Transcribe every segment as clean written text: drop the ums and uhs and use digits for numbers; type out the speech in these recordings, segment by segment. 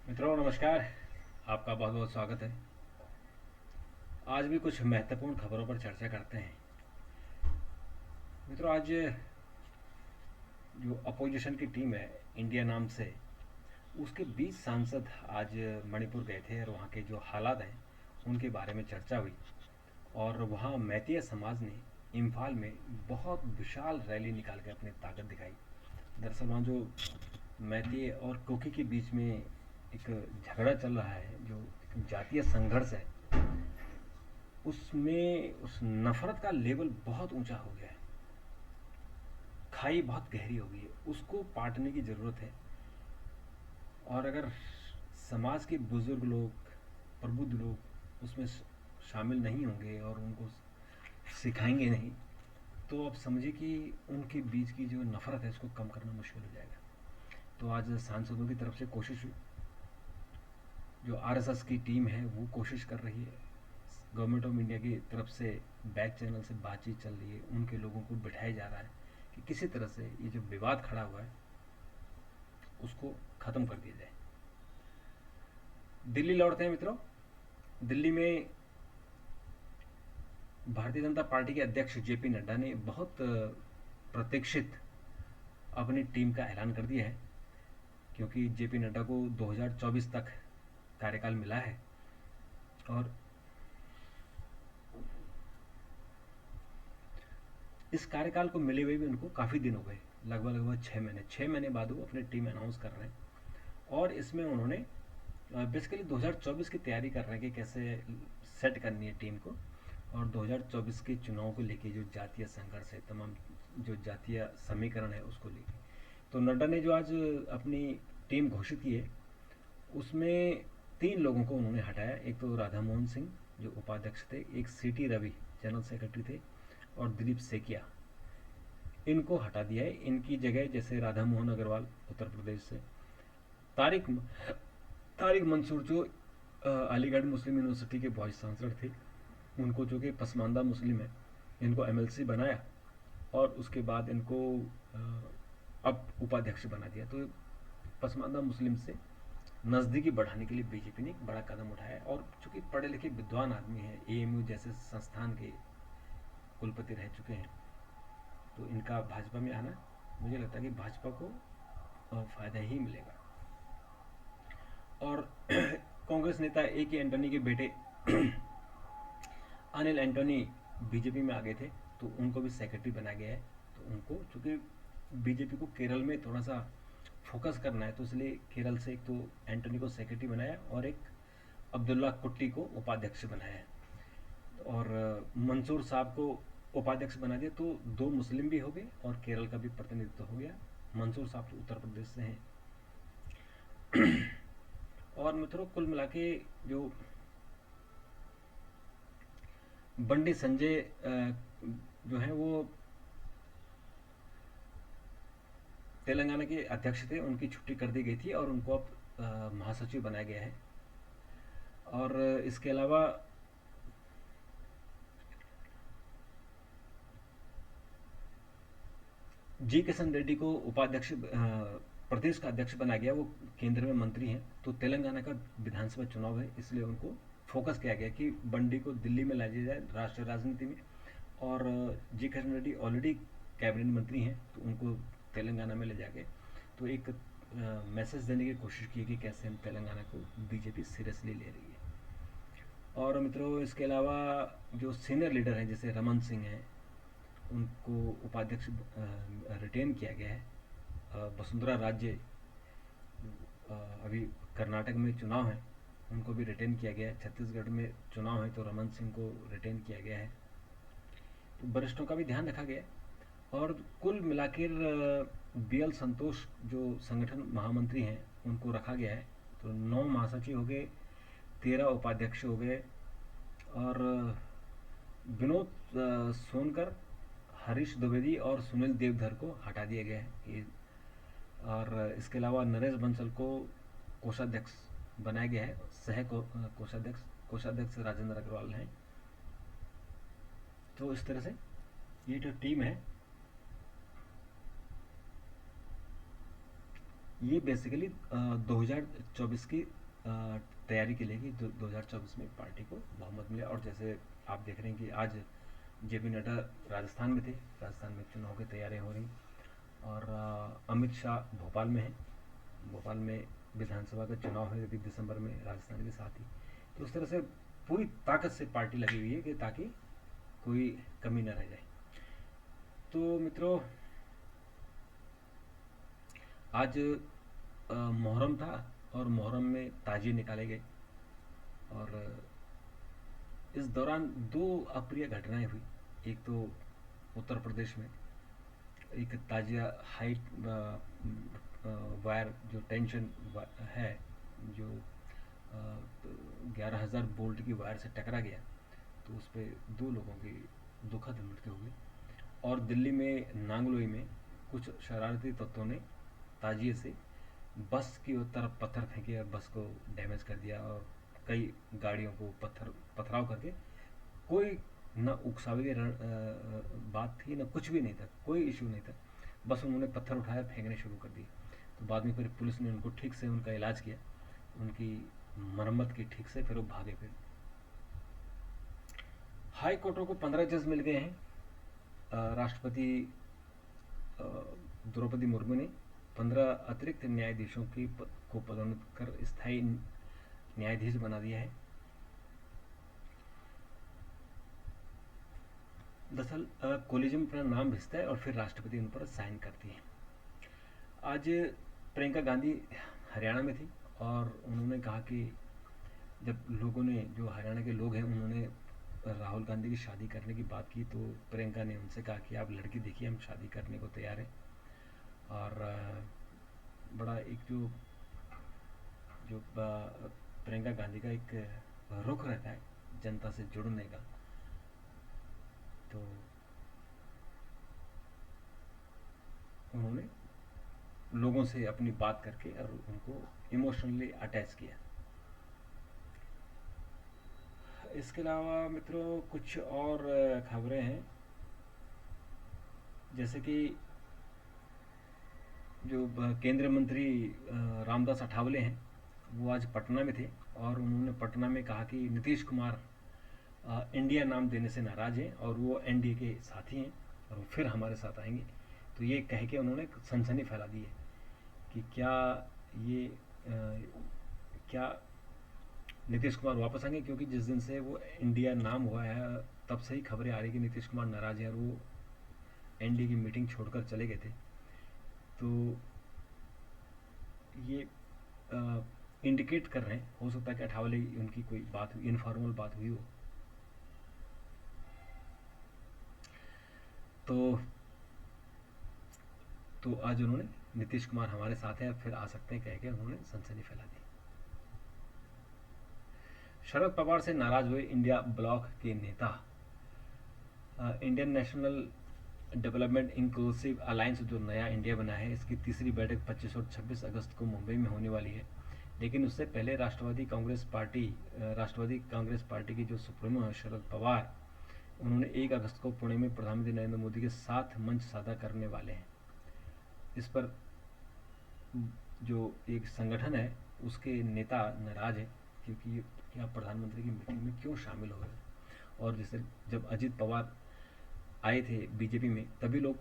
मित्रों नमस्कार। आपका बहुत बहुत स्वागत है। आज भी कुछ महत्वपूर्ण खबरों पर चर्चा करते हैं। मित्रों, आज जो अपोजिशन की टीम है इंडिया नाम से, उसके 20 सांसद आज मणिपुर गए थे और वहाँ के जो हालात हैं उनके बारे में चर्चा हुई। और वहाँ मैतीय समाज ने इम्फाल में बहुत विशाल रैली निकाल के अपनी ताकत दिखाई। दरअसल वहाँ जो मैतीय और कुकी के बीच में एक झगड़ा चल रहा है, जो एक जातीय संघर्ष है, उसमें उस नफ़रत का लेवल बहुत ऊंचा हो गया है। खाई बहुत गहरी हो गई है, उसको पाटने की ज़रूरत है। और अगर समाज के बुज़ुर्ग लोग, प्रबुद्ध लोग उसमें शामिल नहीं होंगे और उनको सिखाएंगे नहीं, तो आप समझिए कि उनके बीच की जो नफ़रत है उसको कम करना मुश्किल हो जाएगा। तो आज सांसदों की तरफ से कोशिश हुई। जो आरएसएस की टीम है वो कोशिश कर रही है। गवर्नमेंट ऑफ इंडिया की तरफ से बैक चैनल से बातचीत चल रही है, उनके लोगों को बिठाया जा रहा है कि किसी तरह से ये जो विवाद खड़ा हुआ है उसको ख़त्म कर दिया जाए। दिल्ली लौटते हैं मित्रों। दिल्ली में भारतीय जनता पार्टी के अध्यक्ष जेपी नड्डा ने बहुत प्रतीक्षित अपनी टीम का ऐलान कर दिया है, क्योंकि जेपी नड्डा को 2024 तक कार्यकाल मिला है। और इस कार्यकाल को मिले हुए भी उनको काफ़ी दिन हो गए, लगभग लगभग 6 महीने बाद वो अपनी टीम अनाउंस कर रहे हैं। और इसमें उन्होंने बेसिकली 2024 की तैयारी कर रहे हैं कि कैसे सेट करनी है टीम को। और 2024 के चुनाव को लेके जो जातीय संघर्ष है, तमाम जो जातीय समीकरण है उसको लेके, तो नड्डा ने जो आज अपनी टीम घोषित की है उसमें 3 लोगों को उन्होंने हटाया। एक तो राधा मोहन सिंह जो उपाध्यक्ष थे, एक सीटी रवि जनरल सेक्रेटरी थे, और दिलीप सेकिया, इनको हटा दिया है। इनकी जगह जैसे राधा मोहन अग्रवाल उत्तर प्रदेश से, तारिक तारिक मंसूर जो अलीगढ़ मुस्लिम यूनिवर्सिटी के वाइस चांसलर थे, उनको जो कि पसमानदा मुस्लिम है, इनको एमएलसी बनाया। और उसके बाद इनको अब उपाध्यक्ष बना दिया। तो पसमानदा मुस्लिम से नज़दीकी बढ़ाने के लिए बीजेपी ने एक बड़ा कदम उठाया है। और चूंकि पढ़े लिखे विद्वान आदमी हैं, एएमयू जैसे संस्थान के कुलपति रह चुके हैं, तो इनका भाजपा में आना, मुझे लगता है कि भाजपा को फ़ायदा ही मिलेगा। और कांग्रेस नेता ए के एंटनी के बेटे अनिल एंटनी बीजेपी में आ गए थे, तो उनको भी सेक्रेटरी बनाया गया है। तो उनको चूंकि बीजेपी को केरल में थोड़ा सा फोकस करना है, तो इसलिए केरल से एक तो एंटनी को सेक्रेटरी बनाया और एक अब्दुल्ला कुट्टी को उपाध्यक्ष बनाया है। और मंसूर साहब को उपाध्यक्ष बना दिया, तो 2 मुस्लिम भी हो गए और केरल का भी प्रतिनिधित्व हो गया। मंसूर साहब तो उत्तर प्रदेश से हैं। और मित्रों, कुल मिला के जो बंडी संजय जो हैं वो तेलंगाना के अध्यक्ष थे, उनकी छुट्टी कर दी गई थी और उनको अब महासचिव बनाया गया है। और इसके अलावा जी किशन रेड्डी को उपाध्यक्ष प्रदेश का अध्यक्ष बनाया गया। वो केंद्र में मंत्री हैं। तो तेलंगाना का विधानसभा चुनाव है, इसलिए उनको फोकस किया गया कि बंडी को दिल्ली में लाया जाए राष्ट्रीय राजनीति में। और जी किशन रेड्डी ऑलरेडी कैबिनेट मंत्री हैं, तो उनको तेलंगाना में ले जाके तो एक मैसेज देने की कोशिश की कि कैसे हम तेलंगाना को बीजेपी सीरियसली ले रही है। और मित्रों, इसके अलावा जो सीनियर लीडर हैं जैसे रमन सिंह हैं, उनको उपाध्यक्ष रिटेन किया गया है। वसुंधरा राज्य अभी कर्नाटक में चुनाव है, उनको भी रिटेन किया गया है। छत्तीसगढ़ में चुनाव है, तो रमन सिंह को रिटेन किया गया है। तो वरिष्ठों का भी ध्यान रखा गया है। और कुल मिलाकर बी एल संतोष जो संगठन महामंत्री हैं, उनको रखा गया है। तो 9 महासचिव हो गए, 13 उपाध्यक्ष हो गए। और विनोद सोनकर, हरीश द्विवेदी और सुनील देवधर को हटा दिया गया है। और इसके अलावा नरेश बंसल को कोषाध्यक्ष बनाया गया है। कोषाध्यक्ष राजेंद्र अग्रवाल हैं। तो इस तरह से ये जो टीम है ये बेसिकली 2024 की तैयारी के लिए कि 2024 में पार्टी को बहुमत मिले। और जैसे आप देख रहे हैं कि आज जेपी नड्डा राजस्थान में थे, राजस्थान में चुनाव की तैयारियां हो रही, और अमित शाह भोपाल में हैं, भोपाल में विधानसभा का चुनाव है अभी दिसंबर में राजस्थान के साथ ही। तो उस तरह से पूरी ताकत से पार्टी लगी हुई है कि ताकि कोई कमी न रह जाए। तो मित्रों, आज मुहर्रम था और मुहर्रम में ताजिए निकाले गए, और इस दौरान दो अप्रिय घटनाएं हुई। एक तो उत्तर प्रदेश में एक ताजिया हाई वायर जो टेंशन है, जो 11,000 वोल्ट की वायर से टकरा गया, तो उस पर दो लोगों की दुखद मृत्यु हुई। और दिल्ली में नांगलोई में कुछ शरारती तत्वों ने ताजिए से बस की तरफ पत्थर फेंके और बस को डैमेज कर दिया, और कई गाड़ियों को पथराव करके, कोई न उकसावे की बात थी, न कुछ भी नहीं था, कोई इशू नहीं था, बस उन्होंने पत्थर उठाया फेंकने शुरू कर दिए। तो बाद में फिर पुलिस ने उनको ठीक से उनका इलाज किया, उनकी मरम्मत की ठीक से, फिर वो भागे। फिर हाई कोर्टों को 15 जज मिल गए हैं। राष्ट्रपति द्रौपदी मुर्मू ने 15 अतिरिक्त न्यायाधीशों को पदोन्नत कर स्थायी न्यायाधीश बना दिया है। दरअसल कोलिजियम अपना नाम भेजता है और फिर राष्ट्रपति उन पर साइन करती है। आज प्रियंका गांधी हरियाणा में थी, और उन्होंने कहा कि जब लोगों ने, जो हरियाणा के लोग हैं, उन्होंने राहुल गांधी की शादी करने की बात की, तो प्रियंका ने उनसे कहा कि आप लड़की देखिए, हम शादी करने को तैयार हैं। और बड़ा एक जो जो प्रियंका गांधी का एक रुख रहता है जनता से जुड़ने का, तो उन्होंने लोगों से अपनी बात करके और उनको इमोशनली अटैच किया। इसके अलावा मित्रों कुछ और खबरें हैं, जैसे कि जो केंद्रीय मंत्री रामदास अठावले हैं, वो आज पटना में थे, और उन्होंने पटना में कहा कि नीतीश कुमार इंडिया नाम देने से नाराज हैं और वो एनडीए के साथी हैं और वो फिर हमारे साथ आएंगे। तो ये कह के उन्होंने सनसनी फैला दी है कि ये क्या नीतीश कुमार वापस आएंगे, क्योंकि जिस दिन से वो इंडिया नाम हुआ है तब से ही खबरें आ रही कि नीतीश कुमार नाराज हैं और वो एनडीए की मीटिंग छोड़कर चले गए थे। तो ये इंडिकेट कर रहे हैं, हो सकता है कि अठावले उनकी कोई बात हुई, इनफॉर्मल बात हुई हो। तो तो आज उन्होंने नीतीश कुमार हमारे साथ हैं, फिर आ सकते हैं कह के उन्होंने सनसनी फैला दी। शरद पवार से नाराज हुए इंडिया ब्लॉक के नेता। Indian national development inclusive alliance जो नया इंडिया बना है, इसकी तीसरी बैठक 25 और 26 अगस्त को मुंबई में होने वाली है। लेकिन उससे पहले राष्ट्रवादी कांग्रेस पार्टी की जो सुप्रीमो है शरद पवार, उन्होंने 1 अगस्त को पुणे में प्रधानमंत्री नरेंद्र मोदी के साथ मंच साझा करने वाले हैं। इस पर जो एक संगठन है उसके नेता नाराज है, क्योंकि क्या प्रधानमंत्री की मीटिंग में क्यों शामिल हो रहे। और जैसे जब अजित पवार आए थे बीजेपी में, तभी लोग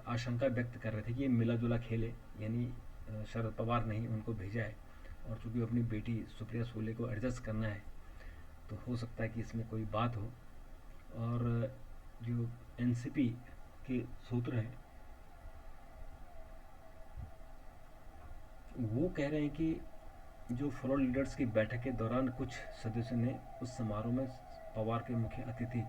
आशंका व्यक्त कर रहे थे कि ये मिला जुला खेल है, यानी शरद पवार ने ही उनको भेजा है, और चूंकि अपनी बेटी सुप्रिया सुले को एडजस्ट करना है, तो हो सकता है कि इसमें कोई बात हो। और जो एनसीपी के सूत्र हैं वो कह रहे हैं कि जो फ्लोर लीडर्स की बैठक के दौरान कुछ सदस्यों ने उस समारोह में पवार के मुख्य अतिथि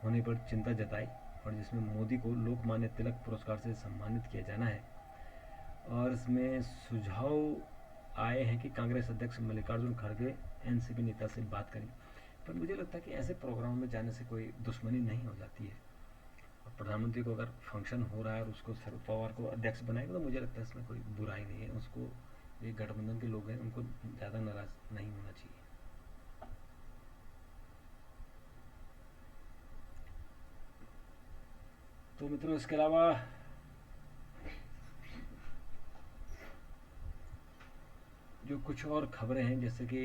होने पर चिंता जताई, और जिसमें मोदी को लोकमान्य तिलक पुरस्कार से सम्मानित किया जाना है। और इसमें सुझाव आए हैं कि कांग्रेस अध्यक्ष मल्लिकार्जुन खड़गे एनसीपी नेता से बात करें। पर मुझे लगता है कि ऐसे प्रोग्राम में जाने से कोई दुश्मनी नहीं हो जाती है। और प्रधानमंत्री को अगर फंक्शन हो रहा है और उसको शरद पवार को अध्यक्ष बनाएगा, तो मुझे लगता है इसमें कोई बुराई नहीं है। उसको, ये गठबंधन के लोग हैं, उनको ज़्यादा नाराज नहीं होना चाहिए। तो मित्रों, इसके अलावा जो कुछ और खबरें हैं, जैसे कि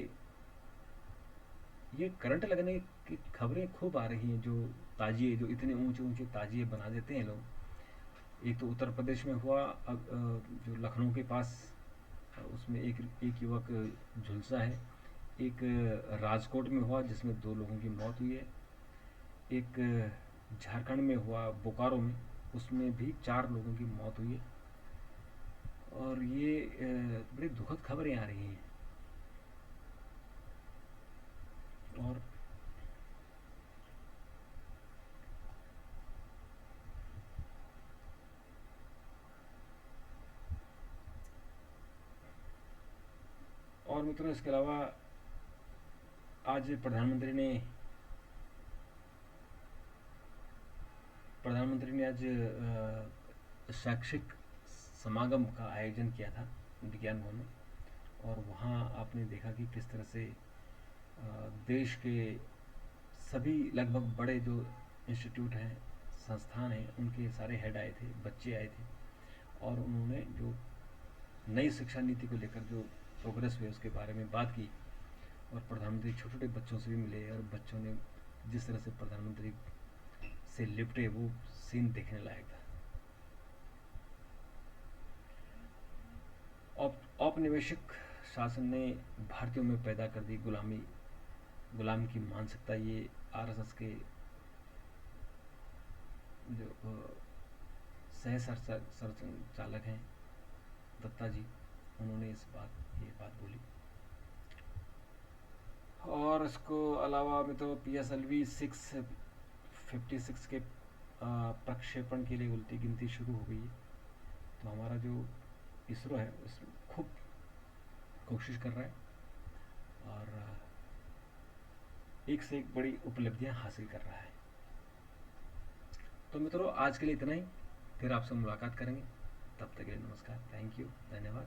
ये करंट लगने की खबरें खूब आ रही हैं, जो ताजिए, जो इतने ऊंचे ऊंचे ताजिए बना देते हैं लोग। एक तो उत्तर प्रदेश में हुआ, जो लखनऊ के पास, उसमें एक एक युवक झुलसा है। एक राजकोट में हुआ जिसमें 2 लोगों की मौत हुई है। एक झारखंड में हुआ, बोकारो में, उसमें भी 4 लोगों की मौत हुई है। और ये बड़ी दुखद खबरें आ रही हैं। और मित्रों, इसके अलावा आज प्रधानमंत्री ने आज शैक्षिक समागम का आयोजन किया था विज्ञान भवन में। और वहाँ आपने देखा कि किस तरह से देश के सभी लगभग बड़े जो इंस्टीट्यूट हैं, संस्थान हैं, उनके सारे हेड आए थे, बच्चे आए थे। और उन्होंने जो नई शिक्षा नीति को लेकर जो प्रोग्रेस हुई उसके बारे में बात की। और प्रधानमंत्री छोटे छोटे बच्चों से भी मिले, और बच्चों ने जिस तरह से प्रधानमंत्री से लिपटे, वो सीन देखने लायक था। औपनिवेशिक शासन ने भारतीयों में पैदा कर दी गुलाम की मानसिकता। ये आरएसएस के जो सह संचालक हैं, दत्ता जी, उन्होंने ये बात बोली। और इसको अलावा में तो PSLV 656 के प्रक्षेपण के लिए उल्टी गिनती शुरू हो गई है। तो हमारा जो इसरो है उसमें खूब कोशिश कर रहा है, और एक से एक बड़ी उपलब्धियां हासिल कर रहा है। तो मित्रों, आज के लिए इतना ही। फिर आपसे मुलाकात करेंगे। तब तक के लिए नमस्कार, थैंक यू, धन्यवाद।